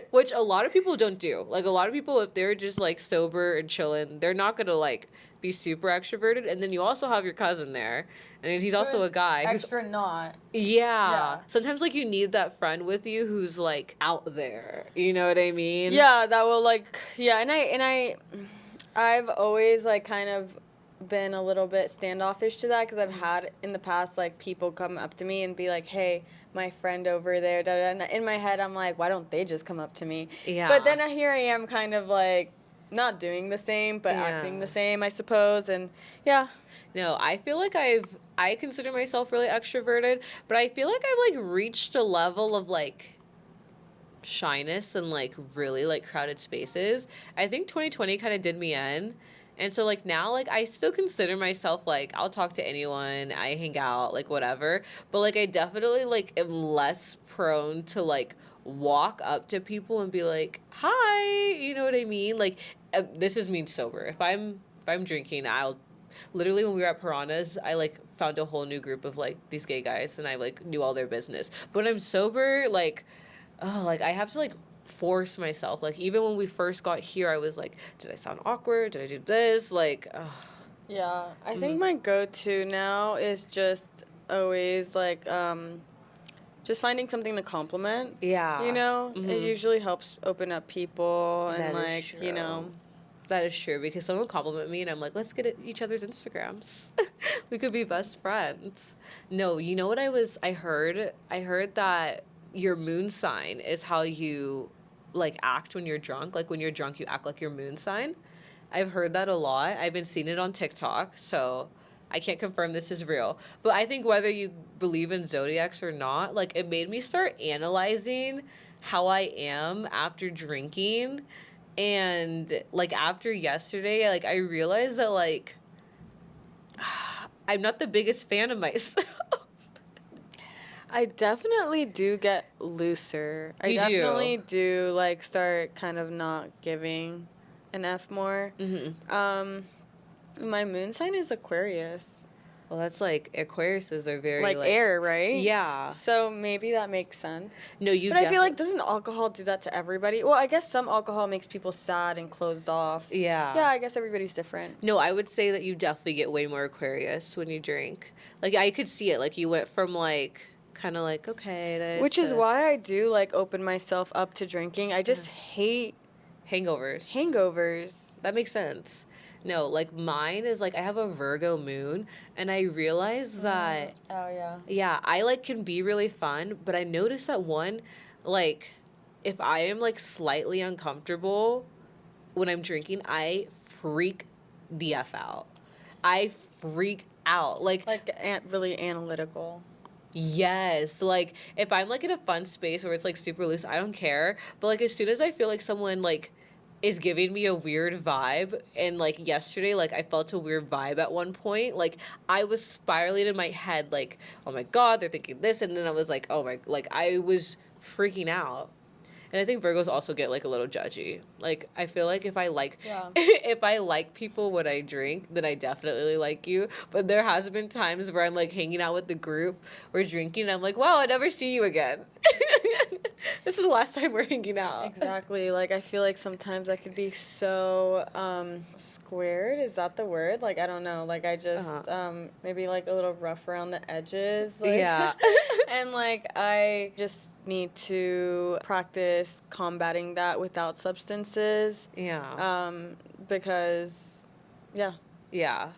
[SPEAKER 1] Which a lot of people don't do. Like a lot of people, if they're just like sober and chilling, they're not gonna like be super extroverted. And then you also have your cousin there, and he's also a guy who's
[SPEAKER 3] extra not.
[SPEAKER 1] yeah. Sometimes like you need that friend with you who's like out there. You know what I mean?
[SPEAKER 3] Yeah, that will like yeah, and I've always like kind of been a little bit standoffish to that because I've had in the past like people come up to me and be like, "Hey, my friend over there." Da, da, da. And in my head, I'm like, "Why don't they just come up to me?"
[SPEAKER 1] Yeah.
[SPEAKER 3] But then here I am, kind of like not doing the same, but
[SPEAKER 1] Yeah.
[SPEAKER 3] acting the same, I suppose. And yeah,
[SPEAKER 1] No, I feel like I consider myself really extroverted, but I feel like I've like reached a level of like shyness and like really like crowded spaces. I think 2020 kind of did me in. And so like now like I still consider myself like I'll talk to anyone, I hang out, like whatever, but like I definitely like am less prone to like walk up to people and be like, "Hi," you know what I mean? Like this is me sober. If I'm drinking, I'll literally when we were at Piranhas, I like found a whole new group of like these gay guys and I like knew all their business. But when I'm sober, like like I have to like force myself. Like even when we first got here, I was like, did I sound awkward? Did I do this? Like
[SPEAKER 3] Yeah, I think my go-to now is just always like just finding something to compliment.
[SPEAKER 1] Yeah.
[SPEAKER 3] You know, it usually helps open up people and
[SPEAKER 1] That is
[SPEAKER 3] like, you know.
[SPEAKER 1] true. That is true because someone will compliment me and I'm like, let's get at each other's Instagrams. We could be best friends. No, you know what I heard? I heard that your moon sign is how you like act when you're drunk. Like when you're drunk, you act like your moon sign. I've heard that a lot. I've been seeing it on TikTok, so I can't confirm this is real. But I think whether you believe in zodiacs or not, like it made me start analyzing how I am after drinking. And like after yesterday, like I realized that like I'm not the biggest fan of myself.
[SPEAKER 3] I definitely do get looser. I
[SPEAKER 1] You do.
[SPEAKER 3] definitely do like start kind of not giving an F more. My moon sign is Aquarius.
[SPEAKER 1] Well, that's like Aquariuses are very
[SPEAKER 3] Like air, right?
[SPEAKER 1] Yeah.
[SPEAKER 3] So maybe that makes sense.
[SPEAKER 1] No, you.
[SPEAKER 3] But I feel like doesn't alcohol do that to everybody? Well, I guess some alcohol makes people sad and closed off.
[SPEAKER 1] Yeah.
[SPEAKER 3] Yeah, I guess everybody's different.
[SPEAKER 1] No, I would say that you definitely get way more Aquarius when you drink. Like I could see it. Like you went from like kind of like okay, this
[SPEAKER 3] Which is why I do like open myself up to drinking. I just hate
[SPEAKER 1] hangovers.
[SPEAKER 3] hangovers.
[SPEAKER 1] That makes sense. No, like mine is like I have a Virgo moon and I realize that
[SPEAKER 3] Oh yeah.
[SPEAKER 1] yeah, I like can be really fun, but I noticed that one like if I am like slightly uncomfortable when I'm drinking, I freak the F out. I freak out. Like
[SPEAKER 3] Really analytical.
[SPEAKER 1] yes, like if I'm like in a fun space where it's like super loose, I don't care. But like as soon as I feel like someone like is giving me a weird vibe, and like yesterday like I felt a weird vibe at one point, like I was spiraling in my head like, oh my god, they're thinking this, and then I was like, oh my, like I was freaking out. And I think Virgos also get like a little judgy. Like I feel like if I like if I like people when I drink, then I definitely like you. But there has been times where I'm like hanging out with the group, we're drinking, and I'm like, wow, I never see you again. This is the last time we're hanging out.
[SPEAKER 3] Exactly. Like I feel like sometimes I could be so squared. Is that the word? Like I don't know. Like I just maybe like a little rough around the edges. Like,
[SPEAKER 1] Yeah.
[SPEAKER 3] And like I just need to practice combating that without substances.
[SPEAKER 1] Yeah.
[SPEAKER 3] Because yeah.
[SPEAKER 1] Yeah.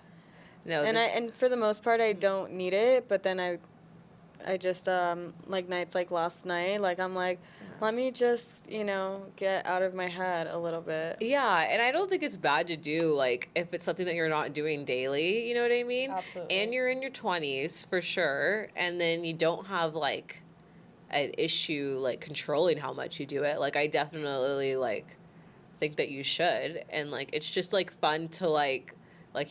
[SPEAKER 1] No.
[SPEAKER 3] And for the most part I don't need it, but then I just like nights like last night, like I'm like, let me just, you know, get out of my head a little bit.
[SPEAKER 1] Yeah, and I don't think it's bad to do, like, if it's something that you're not doing daily, you know what I mean?
[SPEAKER 3] Absolutely.
[SPEAKER 1] And you're in your 20s, for sure, and then you don't have, like, an issue, like, controlling how much you do it. Like, I definitely, like, think that you should, and, like, it's just, like, fun to, like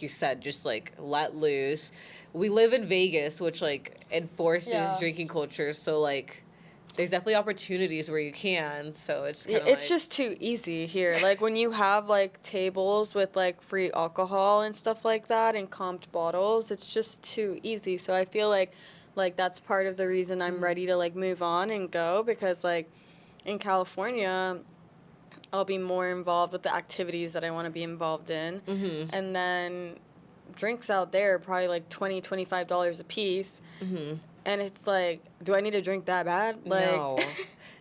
[SPEAKER 1] you said, just, like, let loose. We live in Vegas, which, like, enforces drinking culture, so, like, there's definitely opportunities where you can, so it's kind of
[SPEAKER 3] it's just too easy here. Like when you have like tables with like free alcohol and stuff like that and comped bottles, it's just too easy. So I feel like that's part of the reason I'm ready to like move on and go, because like in California I'll be more involved with the activities that I want to be involved in.
[SPEAKER 1] Mm-hmm.
[SPEAKER 3] And then drinks out there are probably like $20-$25 a piece.
[SPEAKER 1] Mm-hmm.
[SPEAKER 3] And it's like, do I need to drink that bad? Like,
[SPEAKER 1] No.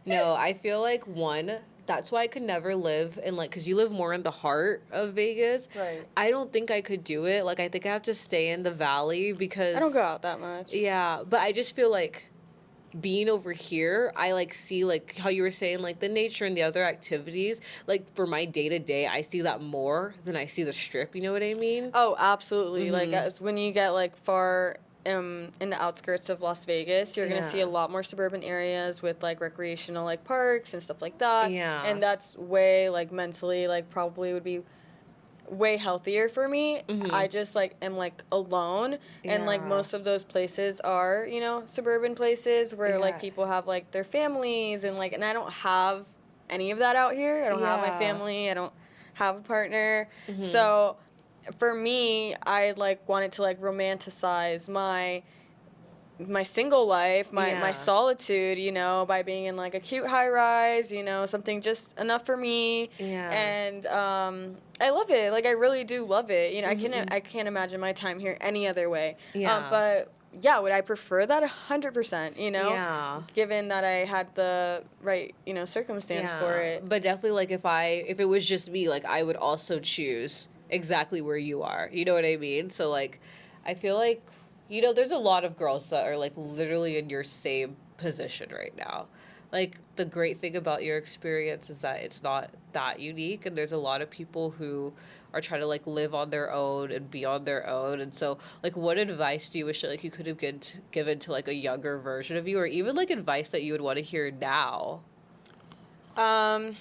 [SPEAKER 1] No, I feel like, one, that's why I could never live in, like, because you live more in the heart of Vegas.
[SPEAKER 3] Right.
[SPEAKER 1] I don't think I could do it. Like, I think I have to stay in the valley because...
[SPEAKER 3] I don't go out that much.
[SPEAKER 1] Yeah, but I just feel like being over here, I, like, see, like, how you were saying, like, the nature and the other activities. Like, for my day-to-day, I see that more than I see the Strip, you know what I mean?
[SPEAKER 3] Oh, absolutely.
[SPEAKER 1] Mm-hmm.
[SPEAKER 3] Like, as when you get, like, far... in the outskirts of Las Vegas, you're going to see a lot more suburban areas with, like, recreational, like, parks and stuff like that.
[SPEAKER 1] Yeah.
[SPEAKER 3] And that's way, like, mentally, like, probably would be way healthier for me.
[SPEAKER 1] Mm-hmm.
[SPEAKER 3] I just, like, am, like, alone. And, like, most of those places are, you know, suburban places where, like, people have, like, their families and, like, and I don't have any of that out here. I don't have my family. I don't have a partner. Mm-hmm. So... for me, I, like, wanted to, like, romanticize my my single life, my
[SPEAKER 1] Yeah.
[SPEAKER 3] solitude, you know, by being in like a cute high rise, you know, something just enough for me.
[SPEAKER 1] Yeah.
[SPEAKER 3] And I love it. Like I really do love it. You know,
[SPEAKER 1] Mm-hmm.
[SPEAKER 3] I can't imagine my time here any other way.
[SPEAKER 1] Yeah.
[SPEAKER 3] But yeah, would I prefer that 100%, you know?
[SPEAKER 1] Yeah.
[SPEAKER 3] Given that I had the right, you know, circumstance for it.
[SPEAKER 1] But definitely, like, if it was just me, like, I would also choose exactly where you are. You know what I mean? So, like, I feel like, you know, there's a lot of girls that are, like, literally in your same position right now. Like, the great thing about your experience is that it's not that unique, and there's a lot of people who are trying to, like, live on their own and be on their own. And so, like, what advice do you wish, like, you could have given to, like, a younger version of you, or even, like, advice that you would want to hear now?
[SPEAKER 3] Um,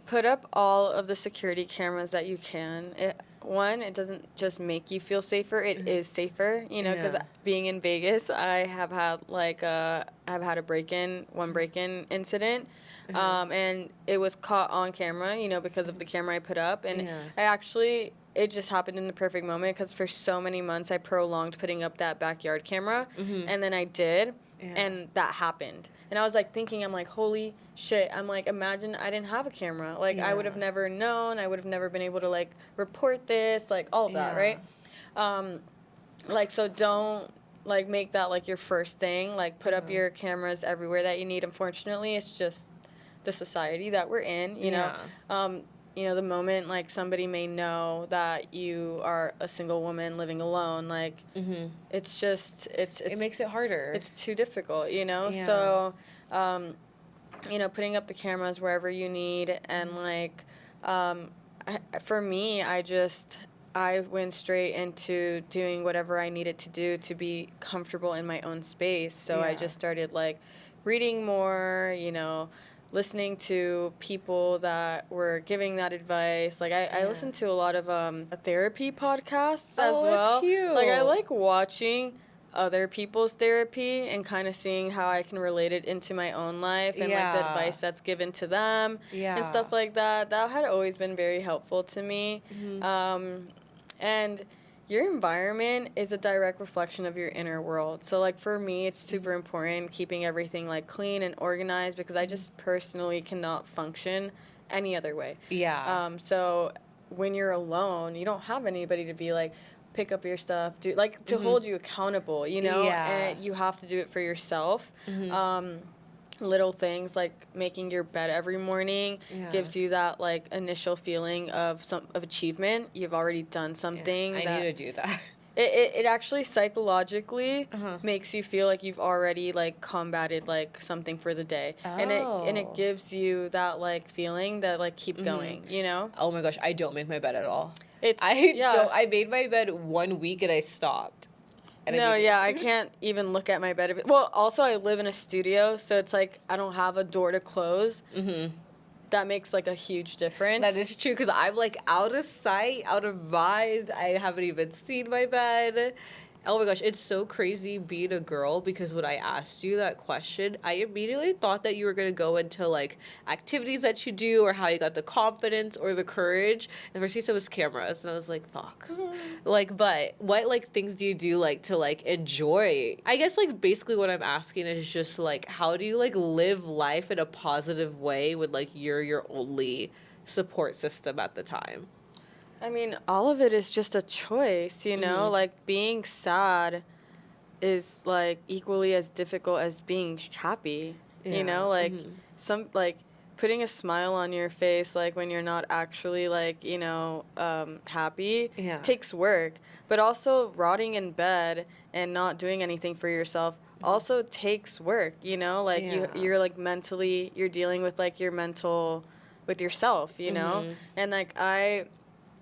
[SPEAKER 3] Put up all of the security cameras that you can. It doesn't just make you feel safer, it is safer, you know, because
[SPEAKER 1] Yeah.
[SPEAKER 3] being in Vegas, I have had I've had one break-in incident, and it was caught on camera, you know, because of the camera I put up, and
[SPEAKER 1] Yeah.
[SPEAKER 3] it just happened in the perfect moment because for so many months I prolonged putting up that backyard camera, and then I did, and that happened. And I was like thinking, I'm like, holy shit. I'm like, imagine I didn't have a camera. Like, I would have
[SPEAKER 1] Yeah.
[SPEAKER 3] never known. I would have never been able to, like, report this, like, all of that,
[SPEAKER 1] Yeah.
[SPEAKER 3] right? Like, so don't, like, make that, like, your first thing. Like, put up your cameras everywhere that you need. Unfortunately, it's just the society that we're in, you know? You know, the moment, like, somebody may know that you are a single woman living alone, like, it's just,
[SPEAKER 1] It makes it harder.
[SPEAKER 3] it's too difficult, you know?
[SPEAKER 1] Yeah.
[SPEAKER 3] So, you know, putting up the cameras wherever you need, and like, for me, I went straight into doing whatever I needed to do to be comfortable in my own space. So I
[SPEAKER 1] Yeah.
[SPEAKER 3] just started like reading more, you know, listening to people that were giving that advice. Like I listened to a lot of therapy podcasts as
[SPEAKER 1] Oh, that's
[SPEAKER 3] well.
[SPEAKER 1] cute.
[SPEAKER 3] Like I like watching other people's therapy and kind of seeing how I can relate it into my own life, and like the
[SPEAKER 1] Yeah.
[SPEAKER 3] advice that's given to them
[SPEAKER 1] Yeah.
[SPEAKER 3] and stuff like that. That had always been very helpful to me. And your environment is a direct reflection of your inner world. So like for me, it's super important keeping everything like clean and organized because I just personally cannot function any other way.
[SPEAKER 1] Yeah.
[SPEAKER 3] So when you're alone, you don't have anybody to be like, pick up your stuff, do like to hold you accountable, you know?
[SPEAKER 1] Yeah.
[SPEAKER 3] And you have to do it for yourself. Little things like making your bed every morning gives you that like initial feeling of achievement. You've already done something.
[SPEAKER 1] I need to do that.
[SPEAKER 3] It actually psychologically makes you feel like you've already like combated like something for the day, and it gives you that like feeling that like keep going, you know?
[SPEAKER 1] Oh my gosh, I don't make my bed at all.
[SPEAKER 3] It's
[SPEAKER 1] I made my bed 1 week and I stopped. And
[SPEAKER 3] I can't even look at my bed. Well, also I live in a studio, so it's like I don't have a door to close. That makes like a huge difference.
[SPEAKER 1] That is true because I'm like out of sight, out of mind. I haven't even seen my bed. Oh my gosh, it's so crazy being a girl because when I asked you that question, I immediately thought that you were going to go into like activities that you do or how you got the confidence or the courage. And first you said was cameras, and I was like, fuck. Like, but what like things do you do like to like enjoy? I guess like basically what I'm asking is just like how do you like live life in a positive way when like you're your only support system at the time?
[SPEAKER 3] I mean, all of it is just a choice, you know? Like, being sad is, like, equally as difficult as being happy, you know? Like, putting a smile on your face, like, when you're not actually, like, you know, happy takes work. But also, rotting in bed and not doing anything for yourself also takes work, you know? Like, you're, like, mentally, you're dealing with, like, with yourself, you know? And, like,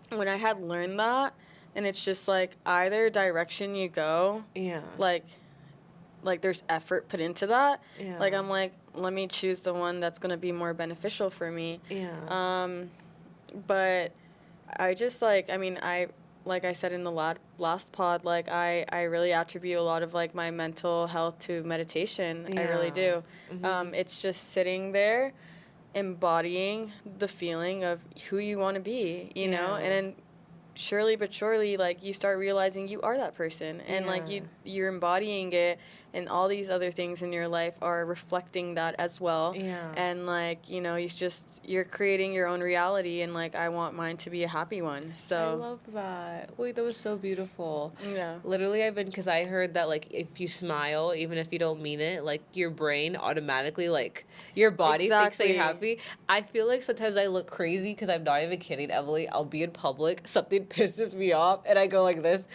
[SPEAKER 3] when I had learned that, and it's just like either direction you go, like there's effort put into that. Like I'm like, let me choose the one that's gonna be more beneficial for me. But I just like I said in the last pod, like I really attribute a lot of like my mental health to meditation. I really do. It's just sitting there embodying the feeling of who you want to be, you know, and then surely but surely, like, you start realizing you are that person, and like you're embodying it, and all these other things in your life are reflecting that as well. And like, you know, you're creating your own reality, and like, I want mine to be a happy one. So
[SPEAKER 1] I love that. Wait, that was so beautiful.
[SPEAKER 3] Yeah.
[SPEAKER 1] Literally, because I heard that, like, if you smile, even if you don't mean it, like, your brain automatically, like, your body thinks that you're happy. I feel like sometimes I look crazy because I'm not even kidding, Emily. I'll be in public, something pisses me off, and I go like this.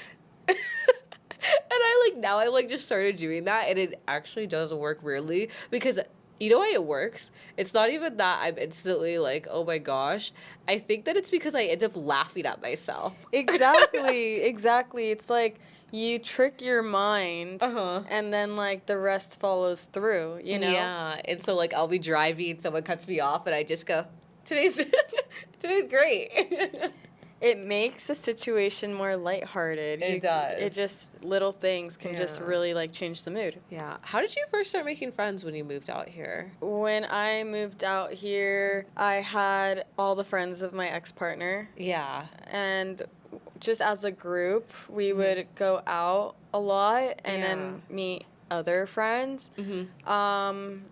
[SPEAKER 1] And now I just started doing that, and it actually does work weirdly, because you know why it works? It's not even that I'm instantly like, oh my gosh. I think that it's because I end up laughing at myself.
[SPEAKER 3] Exactly. It's like you trick your mind, and then like the rest follows through, you know?
[SPEAKER 1] Yeah. And so like I'll be driving, someone cuts me off, and I just go, today's great.
[SPEAKER 3] It makes a situation more lighthearted.
[SPEAKER 1] It does.
[SPEAKER 3] It just, little things can just really like change the mood.
[SPEAKER 1] Yeah. How did you first start making friends when you moved out here?
[SPEAKER 3] When I moved out here, I had all the friends of my ex-partner.
[SPEAKER 1] Yeah.
[SPEAKER 3] And just as a group, we would go out a lot and then meet other friends. And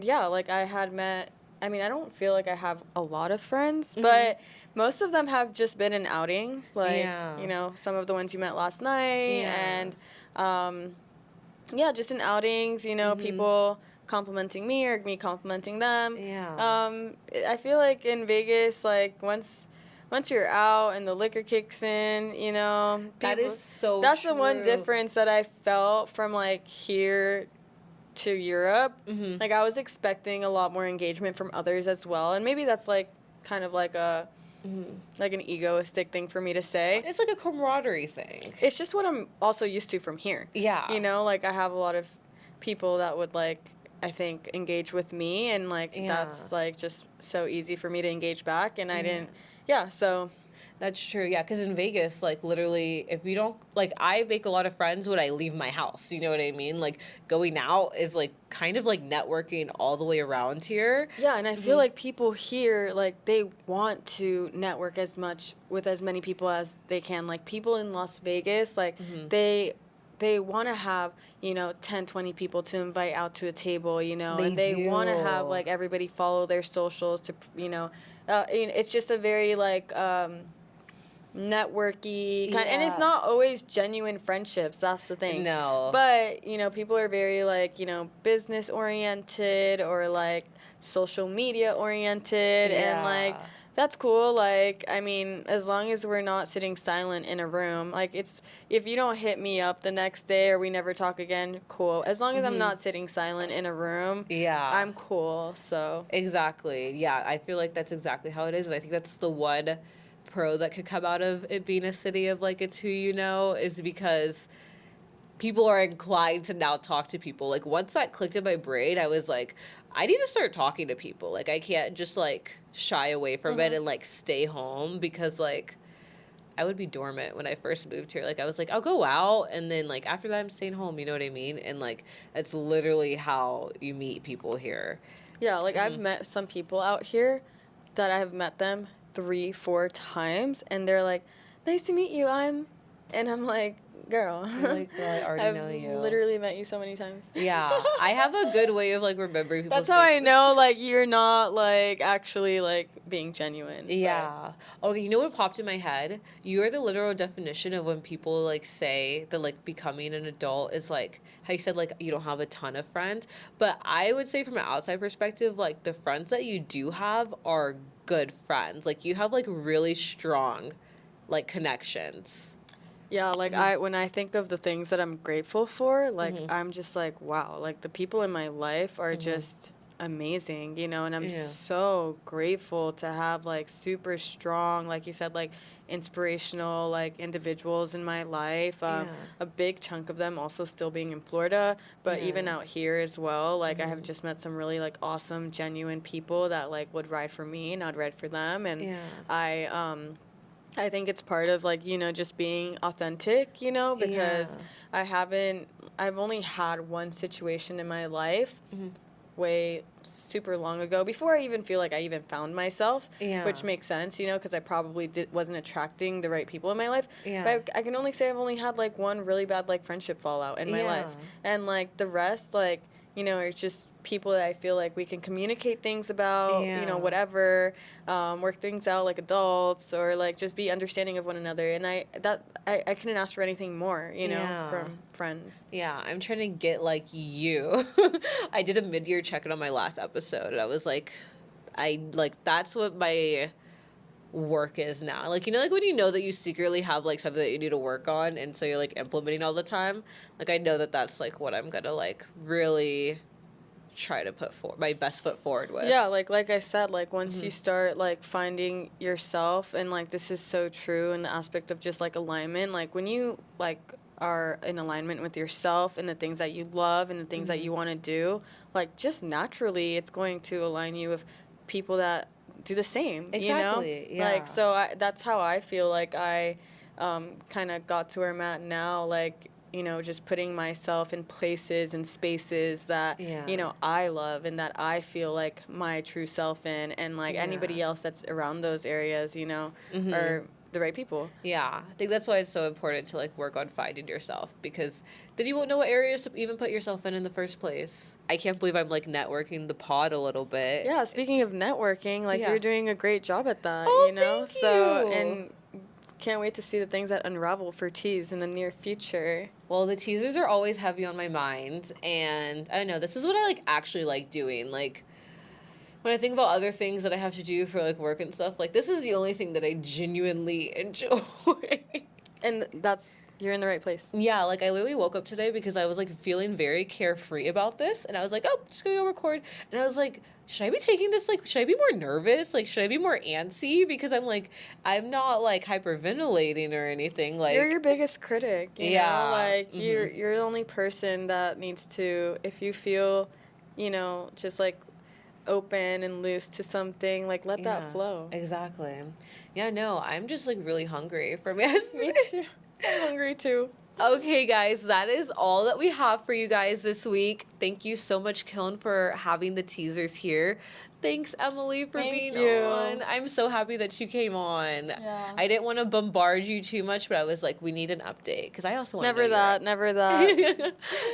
[SPEAKER 3] yeah, like I had met, I mean, I don't feel like I have a lot of friends, but most of them have just been in outings, like, you know, some of the ones you met last night, and just in outings, you know, people complimenting me or me complimenting them. I feel like in Vegas, like once you're out and the liquor kicks in, you know,
[SPEAKER 1] that is so
[SPEAKER 3] that's
[SPEAKER 1] true.
[SPEAKER 3] The one difference that I felt from like here to Europe. Like I was expecting a lot more engagement from others as well, and maybe that's like kind of like a like an egoistic thing for me to say.
[SPEAKER 1] It's like a camaraderie thing.
[SPEAKER 3] It's just what I'm also used to from here.
[SPEAKER 1] Yeah.
[SPEAKER 3] You know, like I have a lot of people that would like, I think, engage with me, and like that's like just so easy for me to engage back, and I didn't. So
[SPEAKER 1] that's true. Yeah, because in Vegas, like, literally, if you don't, like, I make a lot of friends when I leave my house. You know what I mean? Like, going out is, like, kind of, like, networking all the way around here.
[SPEAKER 3] Yeah, and I feel like people here, like, they want to network as much with as many people as they can. Like, people in Las Vegas, like, they want to have, you know, 10, 20 people to invite out to a table, you know, and they want to have, like, everybody follow their socials to, you know, it's just a very, like, networky kind, and it's not always genuine friendships. That's the thing.
[SPEAKER 1] No.
[SPEAKER 3] But you know, people are very like, you know, business oriented or like social media oriented, and like that's cool. Like, I mean, as long as we're not sitting silent in a room, like it's, if you don't hit me up the next day or we never talk again, cool. As long as I'm not sitting silent in a room, I'm cool. So
[SPEAKER 1] exactly. Yeah, I feel like that's exactly how it is, and I think that's the one pro that could come out of it being a city of like it's who you know, is because people are inclined to now talk to people. Like once that clicked in my brain, I was like, I need to start talking to people. Like I can't just like shy away from it and like stay home, because like I would be dormant when I first moved here. Like I was like, I'll go out, and then like after that I'm staying home, you know what I mean? And like that's literally how you meet people here.
[SPEAKER 3] Yeah, like I've met some people out here that I have met them 3-4 times, and they're like, nice to meet you, and I'm like, girl,
[SPEAKER 1] I already know you.
[SPEAKER 3] I've literally met you so many times.
[SPEAKER 1] Yeah, I have a good way of like remembering people's
[SPEAKER 3] That's how I know like you're not like actually like being genuine.
[SPEAKER 1] Yeah. Okay, you know what popped in my head? You are the literal definition of when people like say that like becoming an adult is like how you said like you don't have a ton of friends, but I would say from an outside perspective, like the friends that you do have are good friends. Like you have like really strong like connections.
[SPEAKER 3] Yeah, like when I think of the things that I'm grateful for, like I'm just like, wow, like the people in my life are just amazing, you know, and I'm so grateful to have like super strong, like you said, like inspirational like individuals in my life. A big chunk of them also still being in Florida, but even out here as well, like I have just met some really like awesome, genuine people that like would ride for me and I'd ride for them, and I think it's part of like, you know, just being authentic, you know, because I've only had one situation in my life way super long ago, before I even feel like I even found myself,
[SPEAKER 1] Yeah.
[SPEAKER 3] which makes sense, you know, because I probably wasn't attracting the right people in my life.
[SPEAKER 1] Yeah.
[SPEAKER 3] But I can only say I've only had, like, one really bad, like, friendship fallout in my life. And, like, the rest, like, you know, it's just people that I feel like we can communicate things about, you know, whatever, work things out like adults, or, like, just be understanding of one another. And I couldn't ask for anything more, you know, from friends.
[SPEAKER 1] Yeah, I'm trying to get like you. I did a mid-year check-in on my last episode, and I was like, that's what my work is now. Like, you know, like when you know that you secretly have like something that you need to work on, and so you're like implementing all the time. Like, I know that that's like what I'm gonna like really try to put my best foot forward with.
[SPEAKER 3] Yeah, like I said, like once you start like finding yourself, and like this is so true in the aspect of just like alignment, like when you like are in alignment with yourself and the things that you love and the things that you want to do, like just naturally it's going to align you with people that do the same.
[SPEAKER 1] Exactly.
[SPEAKER 3] You know? Like, so that's how I feel like I kind of got to where I'm at now, like, you know, just putting myself in places and spaces that, you know, I love and that I feel like my true self in, and like anybody else that's around those areas, you know, are the right people.
[SPEAKER 1] Yeah, I think that's why it's so important to like work on finding yourself, because then you won't know what areas to even put yourself in the first place. I can't believe I'm like networking the pod a little bit.
[SPEAKER 3] Yeah, speaking of networking, like you're doing a great job at that,
[SPEAKER 1] oh,
[SPEAKER 3] you know?
[SPEAKER 1] Thank
[SPEAKER 3] so
[SPEAKER 1] you.
[SPEAKER 3] And can't wait to see the things that unravel for Tease in the near future.
[SPEAKER 1] Well, the teasers are always heavy on my mind, and I don't know, this is what I like actually like doing. Like, when I think about other things that I have to do for like work and stuff, like this is the only thing that I genuinely enjoy.
[SPEAKER 3] And you're in the right place.
[SPEAKER 1] Yeah, like I literally woke up today because I was like feeling very carefree about this, and I was like, oh, just gonna go record. And I was like, should I be taking this, like, should I be more nervous? Like, should I be more antsy? Because I'm like, I'm not like hyperventilating or anything. Like,
[SPEAKER 3] you're your biggest critic, you know? Like you're the only person that needs to, if you feel, you know, just like open and loose to something, like let that flow.
[SPEAKER 1] Exactly. Yeah, no, I'm just like really hungry for me.
[SPEAKER 3] Me too. I'm hungry too.
[SPEAKER 1] Okay, guys, that is all that we have for you guys this week. Thank you so much, Kiln, for having the teasers here. Thanks, Emily, for being on. I'm so happy that you came on.
[SPEAKER 3] Yeah.
[SPEAKER 1] I didn't want to bombard you too much, but I was like, we need an update, because I also want to
[SPEAKER 3] Never that.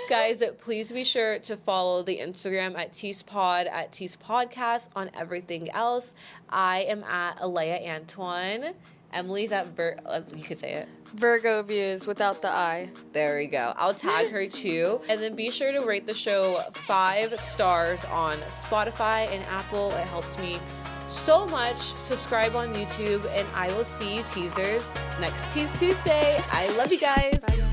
[SPEAKER 1] Guys, please be sure to follow the Instagram at TeasePod, at Tease Podcast, on everything else. I am at Alea Antoine. Emily's at you could say it.
[SPEAKER 3] Virgo Views without the I.
[SPEAKER 1] There we go. I'll tag her too. And then be sure to rate the show 5 stars on Spotify and Apple. It helps me so much. Subscribe on YouTube, and I will see you teasers next Tease Tuesday. I love you guys.
[SPEAKER 3] Bye, guys.